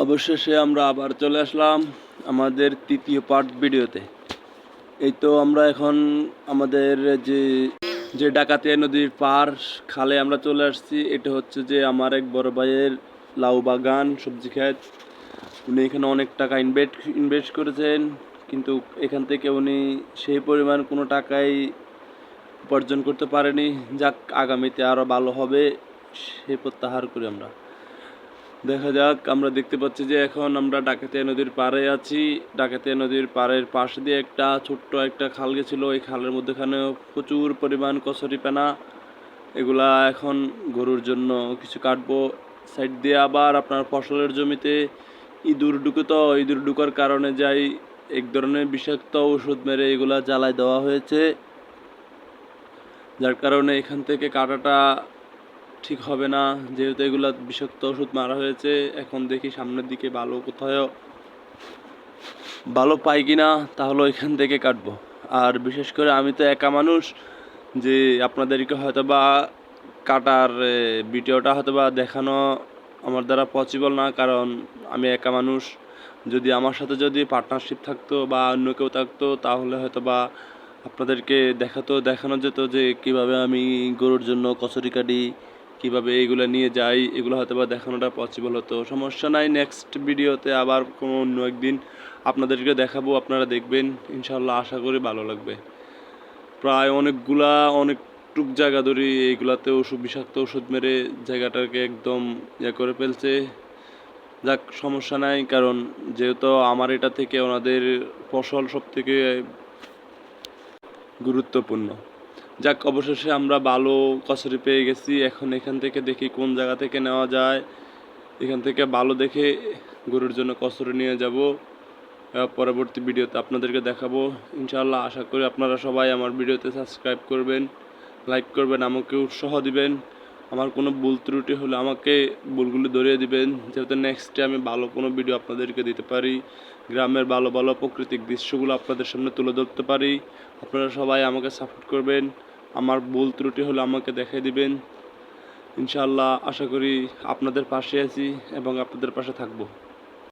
অবশেষে আমরা আবার চলে আসলাম আমাদের তৃতীয় পার্ট ভিডিওতে। এই তো আমরা এখন আমাদের যে যে ডাকাতিয়া নদীর পার খালে আমরা চলে আসছি। এটা হচ্ছে যে আমার এক বড় ভাইয়ের লাউ বাগান, সবজি ক্ষেত। উনি এখানে অনেক টাকা ইনভেস্ট করেছেন, কিন্তু এখান থেকে উনি সেই পরিমাণ কোনো টাকাই উপার্জন করতে পারেনি। যাক, আগামীতে আরও ভালো হবে সে প্রত্যাহার করি আমরা। দেখা যাক। আমরা দেখতে পাচ্ছি যে এখন আমরা ডাকাতিয়া নদীর পাড়ে আছি। ডাকাতিয়া নদীর পাড়ের পাশ দিয়ে একটা ছোট্ট একটা খাল গেছিলো। এই খালের মধ্যেখানেও প্রচুর পরিমাণ কচুরিপানা। এগুলা এখন গরুর জন্য কিছু কাটবো। সাইড দিয়ে আবার আপনার ফসলের জমিতে ইঁদুর ঢুকে, তো ইঁদুর ঢুকার কারণে যাই এক ধরনের বিষাক্ত ওষুধ মেরে এগুলা জ্বালায় দেওয়া হয়েছে, যার কারণে এখান থেকে কাটাটা ঠিক হবে না। যেহেতু এগুলা বিষাক্ত ওষুধ মারা হয়েছে, এখন দেখি সামনের দিকে ভালো কোথাও ভালো পাই কিনা, তাহলে এখান থেকে কাটবো। আর বিশেষ করে আমি তো একা মানুষ, যে আপনাদেরকে হয়তো বা কাটার ভিডিওটা হয়তো বা দেখানো আমার দ্বারা পসিবল না, কারণ আমি একা মানুষ। যদি আমার সাথে যদি পার্টনারশিপ থাকতো বা অন্য কেউ থাকতো, তাহলে হয়তো বা আপনাদেরকে দেখানো যেত যে কিভাবে আমি গরুর জন্য কচুরি কাটি, কীভাবে এগুলো নিয়ে যাই, এগুলো হয়তো বা দেখানোটা পসিবল হতো। সমস্যা নাই, নেক্সট ভিডিওতে আবার কোনো অন্য একদিন আপনাদেরকে দেখাবো, আপনারা দেখবেন, ইনশাল্লাহ আশা করি ভালো লাগবে। প্রায় অনেকটুক জায়গা ধরে এইগুলাতে বিষাক্ত ওষুধ মেরে জায়গাটাকে একদম করে ফেলছে। যাক, সমস্যা নাই, কারণ যেহেতু আমার এটা থেকে ওনাদের ফসল সব থেকে গুরুত্বপূর্ণ। যাক, অবশেষে আমরা ভালো কচুরি পেয়ে গেছি। এখন এখান থেকে দেখি কোন জায়গা থেকে নেওয়া যায়। এখান থেকে ভালো দেখে গরুর জন্য কচুরি নিয়ে যাব। পরবর্তী ভিডিওতে আপনাদেরকে দেখাবো ইনশাআল্লাহ। আশা করি আপনারা সবাই আমার ভিডিওতে সাবস্ক্রাইব করবেন, লাইক করবেন, আমাকে উৎসাহ দিবেন। আমার কোনো ভুল ত্রুটি হলে আমাকে ভুলগুলো ধরিয়ে দিবেন, যাতে নেক্সটে আমি ভালো কোনো ভিডিও আপনাদেরকে দিতে পারি, গ্রামের ভালো ভালো প্রাকৃতিক দৃশ্যগুলো আপনাদের সামনে তুলে ধরতে পারি। আপনারা সবাই আমাকে সাপোর্ট করবেন। আমার ভুল ত্রুটি হলে আমাকে দেখিয়ে দিবেন। ইনশাআল্লাহ আশা করি আপনাদের পাশে আছি এবং আপনাদের পাশে থাকবো।